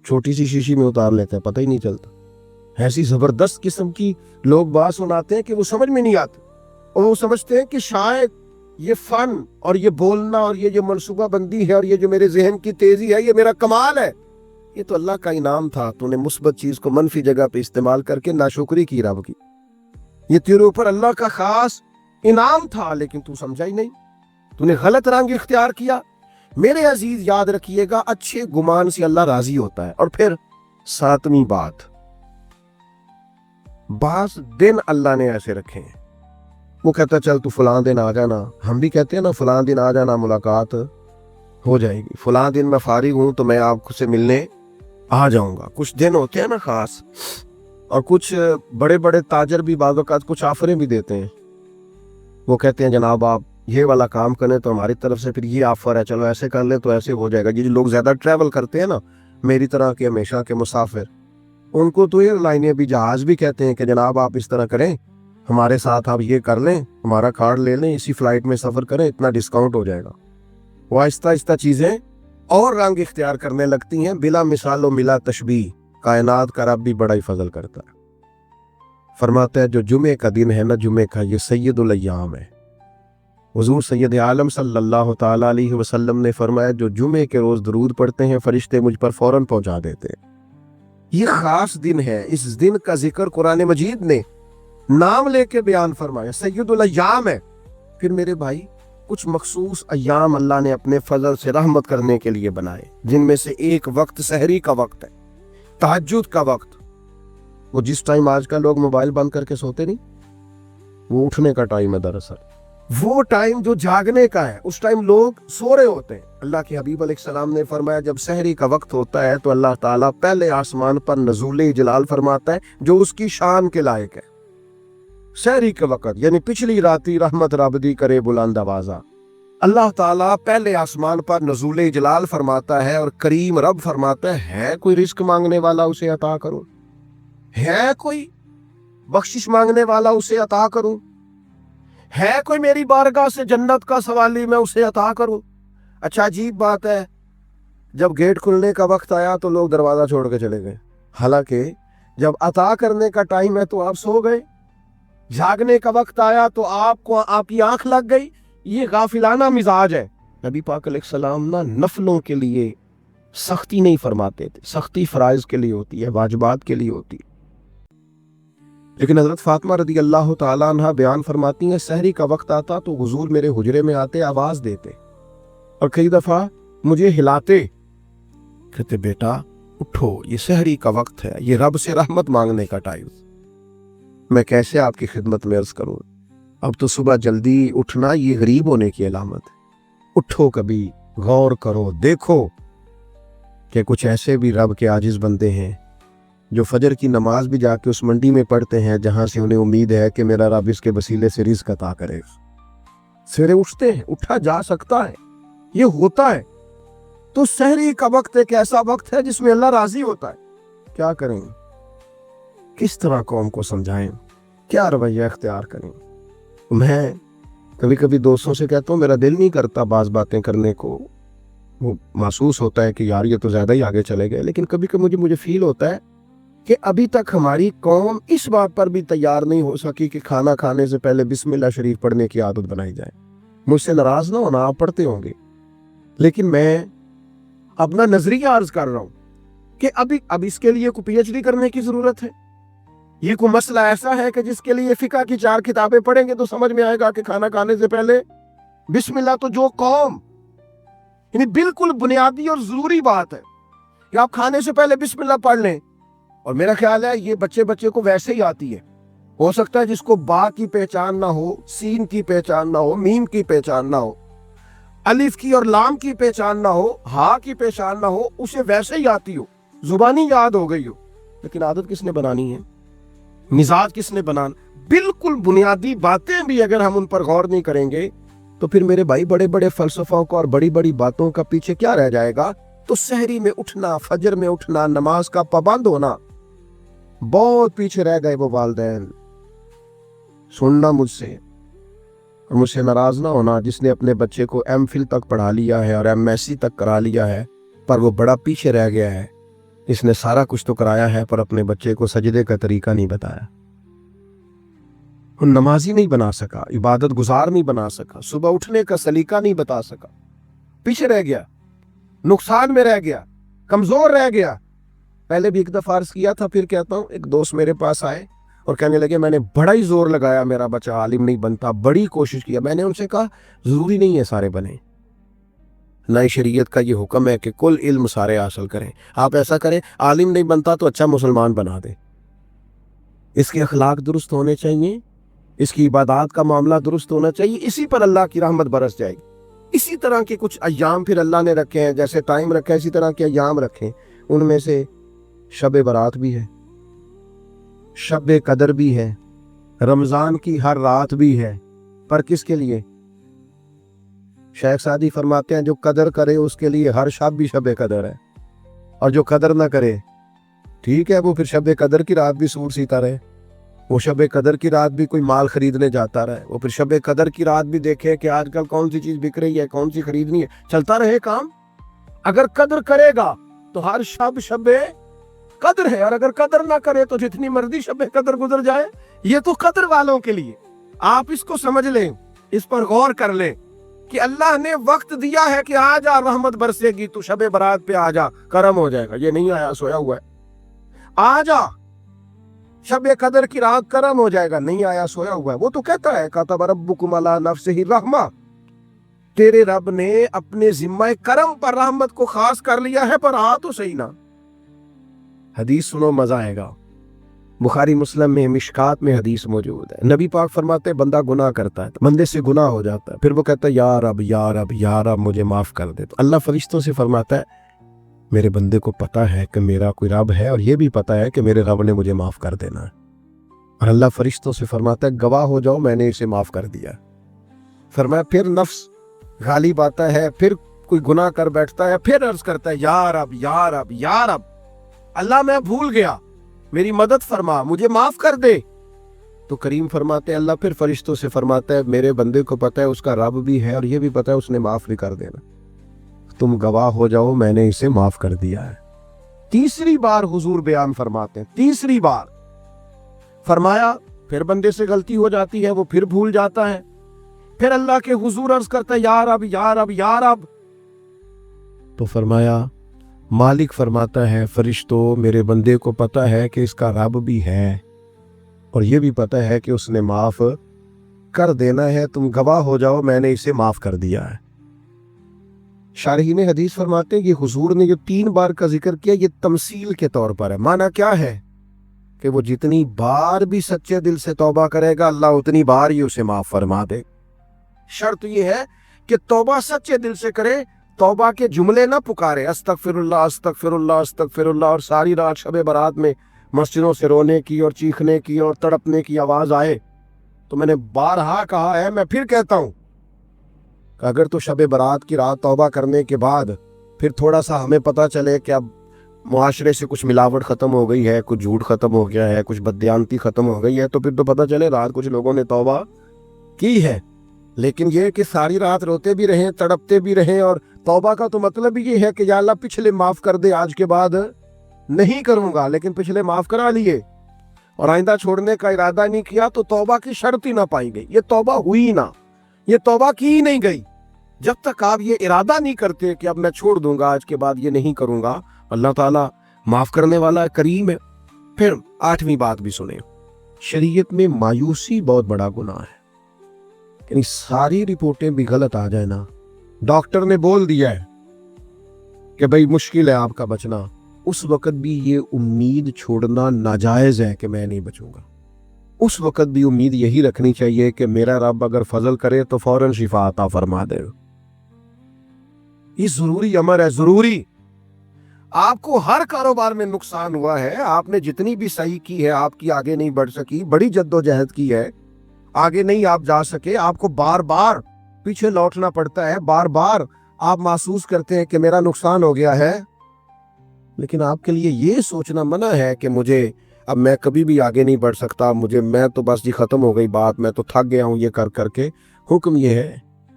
छोटी सी शीशी में उतार लेते हैं, पता ही नहीं चलता। ऐसी जबरदस्त किस्म की लोग बात सुनाते हैं कि वो समझ में नहीं आती, और वो समझते हैं कि शायद ये फन और ये बोलना और ये जो मनसूबा बंदी है और ये जो मेरे जहन की तेजी है, ये मेरा कमाल है। ये तो अल्लाह का इनाम था, तूने मुस्बत चीज को मनफी जगह पे इस्तेमाल करके नाशुक्री की रब की। ये तेरे ऊपर अल्लाह का खास इनाम था, लेकिन तू समझा ही नहीं, तूने गलत रंग इख्तियार किया। मेरे अजीज याद रखिएगा, अच्छे गुमान से अल्लाह राजी होता है। और फिर 7वीं बात, बास दिन अल्लाह ने ऐसे रखे हैं, वो कहता है चल तू फलां दिन आ जाना। हम भी कहते हैं ना फलां दिन आ जाना, मुलाकात हो जाएगी, फलां दिन मैं फारिग हूं तो मैं आपसे मिलने आ जाऊंगा। कुछ दिन होते हैं ना खास, और कुछ बड़े बड़े ताजर भी बाज़ औक़ात कुछ ऑफरें भी देते हैं। वो कहते हैं जनाब आप ये वाला काम करें तो हमारी तरफ से फिर ये ऑफर है, चलो ऐसे कर ले तो ऐसे हो जाएगा। ये जो लोग ज्यादा ट्रैवल करते हैं ना, मेरी तरह के हमेशा के मुसाफिर, उनको तो एयरलाइनें भी, जहाज भी कहते हैं कि जनाब आप इस तरह करें, हमारे साथ आप ये कर लें, हमारा कार्ड ले लें, इसी फ्लाइट में सफर करें, इतना डिस्काउंट हो जाएगा। वो आहिस्ता आहिस्ता चीजें और रंग इख्तियार करने लगती हैं। बिला मिसाल व मिला तशबीह, कायनात का रब भी बड़ा ही फजल करता है। फरमाता है जो जुमे का दिन है ना, जुमे का ये सैयदुल अय्याम है। हुजूर सैयद आलम सल्लल्लाहु ताला अलैहि वसल्लम ने फरमाया जो जुमे के रोज दरूद पढ़ते हैं फरिश्ते मुझ पर फौरन पहुंचा देते हैं। ये खास दिन है, इस दिन का जिक्र कुरान मजीद ने नाम लेके बयान फरमाया, सैयदुल अय्याम है। फिर मेरे भाई कुछ मखसूस अय्याम अल्लाह ने अपने फजल से रहमत करने के लिए बनाए, जिनमें से एक वक्त सहरी का वक्त है, तहज्जुद का वक्त। वो जिस टाइम आज का लोग मोबाइल बंद करके सोते नहीं, वो उठने का टाइम है। दरअसल वो टाइम जो जागने का है, उस टाइम लोग सो रहे होते हैं। अल्लाह के हबीब अलैहिस्सलाम ने फरमाया जब सहरी का वक्त होता है तो अल्लाह ताला पहले आसमान पर नज़ूल जलाल फरमाता है जो उसकी शान के लायक है। सहरी के वक्त यानी पिछली राती रहमत राबदी करे बुलंद आवाज़ा, अल्लाह ताला पहले आसमान पर नज़ूल जलाल फरमाता है और करीम रब फरमाता है कोई रिस्क मांगने वाला उसे अता करो, है कोई बख्शिश मांगने वाला उसे अता करूं, है कोई मेरी बारगाह से जन्नत का सवाली मैं उसे अता करूं। अच्छा अजीब बात है, जब गेट खुलने का वक्त आया तो लोग दरवाजा छोड़ के चले गए, हालांकि जब अता करने का टाइम है तो आप सो गए। जागने का वक्त आया तो आपको आपकी आंख लग गई। ये गाफिलाना मिजाज है। नबी पाक अलैहिस्सलाम ना नफलों के लिए सख्ती नहीं फरमाते थे, सख्ती फराइज के लिए होती है, वाजिबात के लिए होती है। लेकिन हजरत फातिमा रदी अल्लाह ताला अन्हा बयान फरमाती हैं सहरी का वक्त आता तो हुजूर मेरे हुजरे में आते, आवाज देते और कई दफा मुझे हिलाते, कहते बेटा उठो, ये सहरी का वक्त है, ये रब से रहमत मांगने का टाइम। मैं कैसे आपकी खिदमत में अर्ज करूं, अब तो सुबह जल्दी उठना ये गरीब होने की अलामत है। उठो, कभी गौर करो, देखो कि कुछ ऐसे भी रब के आजिज बंदे हैं जो फजर की नमाज भी जाके उस मंडी में पढ़ते हैं जहां से उन्हें उम्मीद है कि मेरा रब इसके वसीले से रिज़्क अता करेगा। सवेरे उठते हैं, उठा जा सकता है, ये होता है। तो सहरी का वक्त एक ऐसा वक्त है जिसमें अल्लाह राजी होता है। क्या करें, किस तरह कौम को समझाएं, क्या रवैया इख्तियार करें। मैं कभी कभी दोस्तों से कहता हूँ मेरा दिल नहीं करता बाज बातें करने को, वो महसूस होता है कि यार ये तो ज्यादा ही आगे चले गए। लेकिन कभी कभी मुझे फील होता है कि अभी तक हमारी कौम इस बात पर भी तैयार नहीं हो सकी कि खाना खाने से पहले बिस्मिल्लाह शरीफ पढ़ने की आदत बनाई जाए। मुझसे नाराज ना होना, आप पढ़ते होंगे, लेकिन मैं अपना नजरिया अर्ज कर रहा हूं कि अब इसके लिए कोई पीएचडी करने की जरूरत है। ये कोई मसला ऐसा है कि जिसके लिए फिका की 4 किताबें पढ़ेंगे तो समझ में आएगा कि खाना खाने से पहले बिस्मिल्लाह। तो जो कौम यानी बिल्कुल बुनियादी और जरूरी बात है कि आप खाने से पहले बिस्मिल्लाह पढ़ लें, और मेरा ख्याल है ये बच्चे को वैसे ही आती है। हो सकता है जिसको बा की पहचान ना हो, सीन की पहचान ना हो, मीम की पहचान ना हो, अलिफ की और लाम की पहचान ना हो, हा की पहचान ना हो, उसे वैसे ही आती हो, जुबानी याद हो गई हो। लेकिन आदत किसने बनानी है, मिजाज किसने बनाना। बिल्कुल बुनियादी बातें भी अगर हम उन पर गौर नहीं करेंगे तो फिर मेरे भाई बड़े बड़े फलसफों का और बड़ी बड़ी बातों का पीछे क्या रह जाएगा। तो सहरी में उठना, फजर में उठना, नमाज का पाबंद होना, बहुत पीछे रह गए वो वालिदैन। सुनना मुझसे और मुझसे नाराज ना होना जिसने अपने बच्चे को एमफिल तक पढ़ा लिया है और एमएससी तक करा लिया है, पर वो बड़ा पीछे रह गया है اس نے سارا کچھ تو کرایا ہے پر اپنے بچے کو سجدے کا طریقہ نہیں بتایا، نمازی نہیں بنا سکا، عبادت گزار نہیں بنا سکا، صبح اٹھنے کا سلیقہ نہیں بتا سکا، پیچھے رہ گیا، نقصان میں رہ گیا، کمزور رہ گیا۔ پہلے بھی ایک دفعہ عرض کیا تھا، پھر کہتا ہوں، ایک دوست میرے پاس آئے اور کہنے لگے میں نے بڑا ہی زور لگایا، میرا بچہ عالم نہیں بنتا، بڑی کوشش کیا۔ میں نے ان سے کہا ضروری نہیں ہے سارے بنیں، نہ شریعت کا یہ حکم ہے کہ کل علم سارے حاصل کریں۔ آپ ایسا کریں، عالم نہیں بنتا تو اچھا مسلمان بنا دیں، اس کے اخلاق درست ہونے چاہیے، اس کی عبادات کا معاملہ درست ہونا چاہیے، اسی پر اللہ کی رحمت برس جائے گی۔ اسی طرح کے کچھ ایام پھر اللہ نے رکھے ہیں، جیسے ٹائم رکھے اسی طرح کے ایام رکھیں، ان میں سے شب برات بھی ہے، شب قدر بھی ہے، رمضان کی ہر رات بھی ہے، پر کس کے لیے؟ شیخ سعدی فرماتے ہیں جو قدر کرے اس کے لیے ہر شب بھی شب قدر ہے، اور جو قدر نہ کرے ٹھیک ہے وہ پھر شب قدر کی رات بھی سوٹ سیتا رہے، وہ شب قدر کی رات بھی کوئی مال خریدنے جاتا رہے، وہ پھر شب قدر کی رات بھی دیکھے کہ آج کل کون سی چیز بک رہی ہے، کون سی خریدنی ہے، چلتا رہے کام۔ اگر قدر کرے گا تو ہر شب شب قدر ہے، اور اگر قدر نہ کرے تو جتنی مرضی شب قدر گزر جائے، یہ تو قدر والوں کے لیے۔ آپ اس کو سمجھ لیں، اس پر غور کر لیں کہ اللہ نے وقت دیا ہے کہ آ جا رحمت برسے گی، تو شب برات پہ آ جا، کرم ہو جائے گا۔ یہ نہیں آیا سویا ہوا ہے، آ جا شب قدر کی رات، کرم ہو جائے گا، نہیں آیا سویا ہوا ہے۔ وہ تو کہتا ہے کتب ربکم علی نفسہ الرحمہ، تیرے رب نے اپنے ذمہ کرم پر رحمت کو خاص کر لیا ہے، پر آ تو صحیح نا۔ حدیث سنو مزہ آئے گا، بخاری مسلم میں مشکات میں حدیث موجود ہے۔ نبی پاک فرماتے ہیں بندہ گناہ کرتا ہے، بندے سے گناہ ہو جاتا ہے، پھر وہ کہتا ہے یا رب یا رب یا رب مجھے معاف کر دے، تو اللہ فرشتوں سے فرماتا ہے میرے بندے کو پتا ہے کہ میرا کوئی رب ہے، اور یہ بھی پتا ہے کہ میرے رب نے مجھے معاف کر دینا ہے، اور اللہ فرشتوں سے فرماتا ہے گواہ ہو جاؤ میں نے اسے معاف کر دیا۔ فرمایا پھر نفس غالب آتا ہے، پھر کوئی گناہ کر بیٹھتا ہے، پھر عرض کرتا ہے یا رب یا رب یا رب، اللہ میں بھول گیا، میری مدد فرما، مجھے معاف کر دے۔ تو کریم فرماتے ہیں اللہ پھر فرشتوں سے فرماتا ہے میرے بندے کو پتا ہے اس کا رب بھی ہے، اور یہ بھی پتا ہے اس نے معاف بھی کر دینا، تم گواہ ہو جاؤ میں نے اسے معاف کر دیا ہے۔ تیسری بار حضور بیان فرماتے ہیں، تیسری بار فرمایا پھر بندے سے غلطی ہو جاتی ہے، وہ پھر بھول جاتا ہے، پھر اللہ کے حضور عرض کرتا ہے یا رب یا رب یا رب، تو فرمایا مالک فرماتا ہے فرشتوں میرے بندے کو پتا ہے کہ اس کا رب بھی ہے، اور یہ بھی پتا ہے کہ اس نے معاف کر دینا ہے، تم گواہ ہو جاؤ میں نے اسے معاف کر دیا ہے۔ شارحین حدیث فرماتے ہیں کہ حضور نے جو 3 بار کا ذکر کیا یہ تمثیل کے طور پر ہے۔ معنی کیا ہے کہ وہ جتنی بار بھی سچے دل سے توبہ کرے گا اللہ اتنی بار ہی اسے معاف فرما دے۔ شرط یہ ہے کہ توبہ سچے دل سے کرے، توبہ کے جملے نہ پکارے استغفر اللہ استغفر اللہ استغفر اللہ، اور ساری رات شب برات میں مسجدوں سے رونے کی اور چیخنے کی اور تڑپنے کی آواز آئے۔ تو میں نے بارہا کہا ہے، میں پھر کہتا ہوں کہ اگر تو شب برات کی رات توبہ کرنے کے بعد پھر تھوڑا سا ہمیں پتہ چلے کہ اب معاشرے سے کچھ ملاوٹ ختم ہو گئی ہے، کچھ جھوٹ ختم ہو گیا ہے، کچھ بددیانتی ختم ہو گئی ہے، تو پھر تو پتہ چلے رات کچھ لوگوں نے توبہ کی ہے۔ لیکن یہ کہ ساری رات روتے بھی رہیں، تڑپتے بھی رہیں، اور توبہ کا تو مطلب یہ ہے کہ یا اللہ پچھلے معاف کر دے، آج کے بعد نہیں کروں گا، لیکن پچھلے معاف کرا لیے اور آئندہ چھوڑنے کا ارادہ نہیں کیا، تو توبہ کی شرط ہی نہ پائی گئی، یہ توبہ ہوئی نہ، یہ توبہ کی ہی نہیں گئی۔ جب تک آپ یہ ارادہ نہیں کرتے کہ اب میں چھوڑ دوں گا، آج کے بعد یہ نہیں کروں گا، اللہ تعالیٰ معاف کرنے والا کریم ہے۔ پھر 8ویں بات بھی سنیں، شریعت میں مایوسی بہت بڑا گناہ ہے، یعنی ساری رپورٹیں بھی غلط آ جائیں نا، ڈاکٹر نے بول دیا ہے کہ بھئی مشکل ہے آپ کا بچنا، اس وقت بھی یہ امید چھوڑنا ناجائز ہے کہ میں نہیں بچوں گا۔ اس وقت بھی امید یہی رکھنی چاہیے کہ میرا رب اگر فضل کرے تو فوراً شفا عطا فرما دے۔ یہ ضروری امر ہے، ضروری۔ آپ کو ہر کاروبار میں نقصان ہوا ہے، آپ نے جتنی بھی صحیح کی ہے آپ کی آگے نہیں بڑھ سکی، بڑی جد و جہد کی ہے، آگے نہیں آپ جا سکے، آپ کو بار بار پیچھے لوٹنا پڑتا ہے، بار بار آپ محسوس کرتے ہیں کہ میرا نقصان ہو گیا ہے، لیکن آپ کے لیے یہ سوچنا منع ہے کہ مجھے اب میں کبھی بھی آگے نہیں بڑھ سکتا، میں تو بس جی ختم ہو گئی بات، میں تو تھک گیا ہوں یہ کر کر کے۔ حکم یہ ہے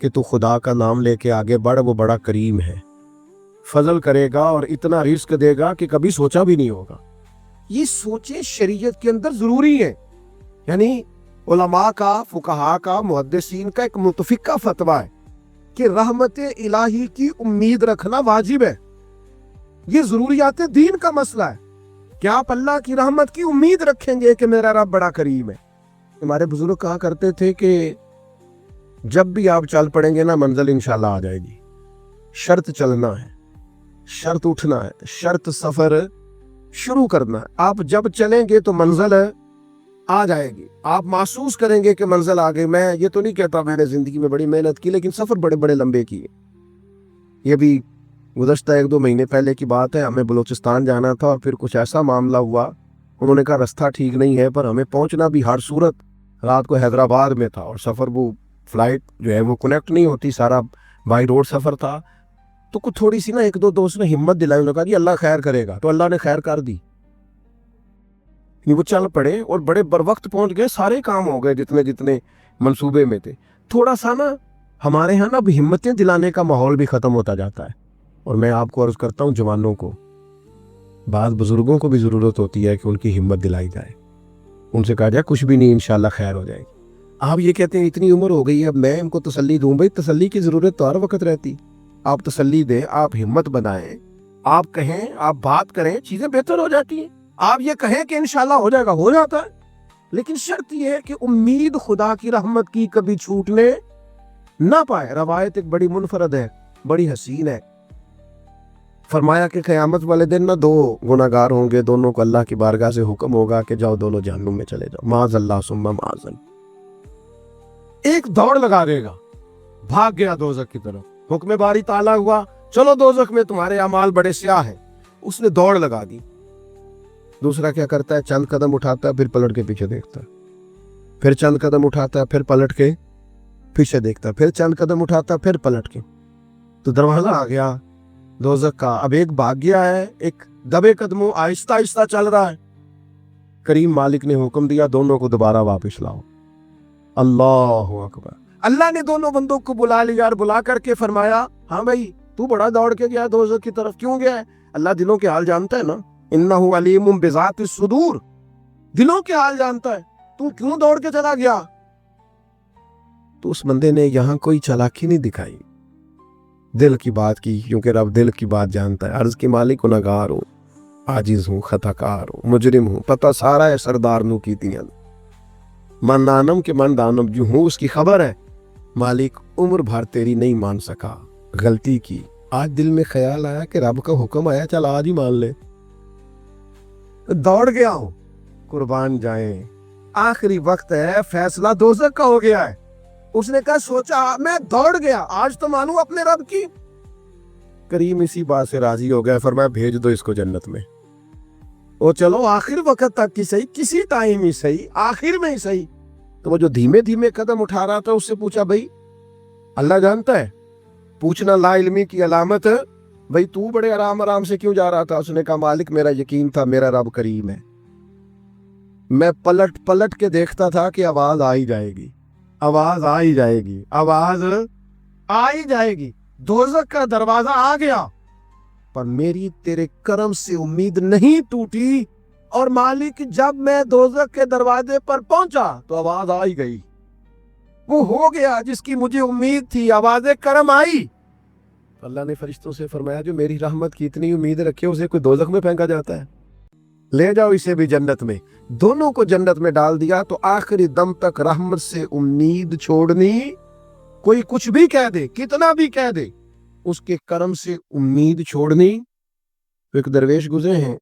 کہ تو خدا کا نام لے کے آگے بڑھ، وہ بڑا کریم ہے، फजल करेगा और इतना रिस्क देगा कि कभी सोचा भी नहीं होगा। ये सोचे शरीयत के अंदर जरूरी है। यानी उलमा का, फुकहा का, मुहद्दिसीन का एक मुतफिका फतवा है कि रहमत इलाही की उम्मीद रखना वाजिब है। ये जरूरियात दीन का मसला है कि आप अल्लाह की रहमत की उम्मीद रखेंगे कि मेरा रब बड़ा करीम है। हमारे बुजुर्ग कहा करते थे कि जब भी आप चल पड़ेंगे ना, मंजिल इंशाल्लाह आ जाएगी। शर्त चलना है, शर्त उठना है, शर्त सफर शुरू करना है। आप जब चलेंगे तो मंजिल आ जाएगी, आप महसूस करेंगे कि मंजिल आ गई। मैं ये तो नहीं कहता मैंने जिंदगी में बड़ी मेहनत की, लेकिन सफर बड़े बड़े लंबे किए। ये भी गुज़श्ता 1-2 महीने पहले की बात है। हमें बलूचिस्तान जाना था और फिर कुछ ऐसा मामला हुआ, उन्होंने कहा रास्ता ठीक नहीं है, पर हमें पहुंचना भी हर सूरत। रात को हैदराबाद में था और सफ़र, वो फ्लाइट जो है वो कनेक्ट नहीं होती, सारा बाई रोड सफ़र था। तो कुछ थोड़ी सी ना 1-2 दोस्त ने हिम्मत दिलाई, उन्होंने कहा कि अल्लाह खैर करेगा, तो अल्लाह ने खैर कर दी। वो चल पड़े और बड़े बर वक्त पहुंच गए, सारे काम हो गए जितने जितने मंसूबे में थे। थोड़ा सा ना हमारे यहाँ ना हिम्मतें दिलाने का माहौल भी ख़त्म होता जाता है। और मैं आपको अर्ज़ करता हूँ, जवानों को, बाद बुजुर्गों को भी ज़रूरत होती है कि उनकी हिम्मत दिलाई जाए, उनसे कहा जाए कुछ भी नहीं, इंशाल्लाह खैर हो जाएगी। आप ये कहते हैं इतनी उम्र हो गई है, अब मैं इनको तसल्ली दूं। भाई तसल्ली की ज़रूरत तो हर वक्त रहती। आप तसल्ली दें, आप हिम्मत बनाएं, आप कहें, आप बात करें, चीज़ें बेहतर हो जाती हैं। आप ये कहें कि इंशाल्लाह हो जाएगा, हो जाता है। लेकिन शर्त यह है कि उम्मीद खुदा की रहमत की कभी छूटने ना पाए। रवायत एक बड़ी मुनफरद है, बड़ी हसीन है। फरमाया कि क़यामत वाले दिन ना 2 गुनाहगार होंगे, दोनों को अल्लाह की बारगाह से हुक्म होगा कि जाओ दोनों जहन्नुम में चले जाओ, माज़अल्लाह सुम्मा माज़ल। एक दौड़ लगा देगा, भाग गया दोज़ख की तरफ, हुक्म बारी ताला हुआ, चलो दोज़ख में तुम्हारे अमाल बड़े स्याह हैं, उसने दौड़ लगा दी। दूसरा क्या करता है, चंद कदम उठाता है, फिर पलट के पीछे देखता है, फिर चंद कदम उठाता है, फिर पलट के पीछे देखता है, फिर चंद कदम उठाता है, फिर पलट के। तो दरवाजा आ गया दोज़ख का। अब एक भाग गया है, एक दबे कदमों आहिस्ता आहिस्ता चल रहा है। करीम मालिक ने हुक्म दिया, दोनों को दोबारा वापस लाओ। अल्लाहु अकबर। अल्लाह ने दोनों बंदों को बुला लिया और बुला करके फरमाया, हाँ भाई तू बड़ा दौड़ के गया दोज़ख की तरफ, क्यों गया है? अल्लाह दिलों के हाल जानता है ना, इन्नहु अलीमुम बिज़ातिस सुदूर, दिलों के हाल जानता है, तू क्यों दौड़ के चला गया? तो उस बंदे ने यहाँ कोई चालाकी नहीं दिखाई, दिल की बात की, क्योंकि रब दिल की बात जानता है। अर्ज के मालिक गुनहगार हूँ, आजिज हूँ, खताकार हूँ, मुजरिम हूँ, पता सारा है सरदार नू की तियां मन दानम के मन दानम जो हूँ उसकी खबर है। मालिक उम्र भर तेरी नहीं मान सका, गलती की, आज दिल में ख्याल आया कि रब का हुक्म आया, चल आज ही मान ले, दौड़ गया हूँ। कुर्बान जाए, आखिरी वक्त है, फैसला दोज़ख का हो गया है। उसने कहा सोचा मैं दौड़ गया, आज तो मानू अपने रब की। करीम इसी बात से राजी हो गया, फरमाया भेज दो इसको जन्नत में। वो चलो आखिर वक्त तक की सही, किसी टाइम ही सही, आखिर में ही सही। तो वो जो धीमे धीमे कदम उठा रहा था, उससे पूछा भाई अल्लाह जानता है? पूछना ला इल्मी की अलामत है। भाई तू बड़े आराम आराम से क्यों जा रहा था? उसने कहा मालिक मेरा यकीन था मेरा रब करीम है, मैं पलट पलट के देखता था कि आवाज आ ही जाएगी, आवाज आ ही जाएगी, आवाज आ ही जाएगी। दोज़ख का दरवाजा आ गया, पर मेरी तेरे करम से उम्मीद नहीं टूटी। और मालिक जब मैं दोज़ख के दरवाजे पर पहुंचा तो आवाज आ ही गई, वो हो गया जिसकी मुझे उम्मीद थी, आवाज़े करम आई। अल्लाह ने फरिश्तों से फरमाया जो मेरी रहमत की इतनी उम्मीद रखे उसे कोई दोज़ख में फेंका जाता है? ले जाओ इसे भी जन्नत में। दोनों को जन्नत में डाल दिया। तो आखिरी दम तक रहमत से उम्मीद छोड़नी, कोई कुछ भी कह दे, कितना भी कह दे, उसके करम से उम्मीद छोड़नी। एक दरवेश गुजरे हैं,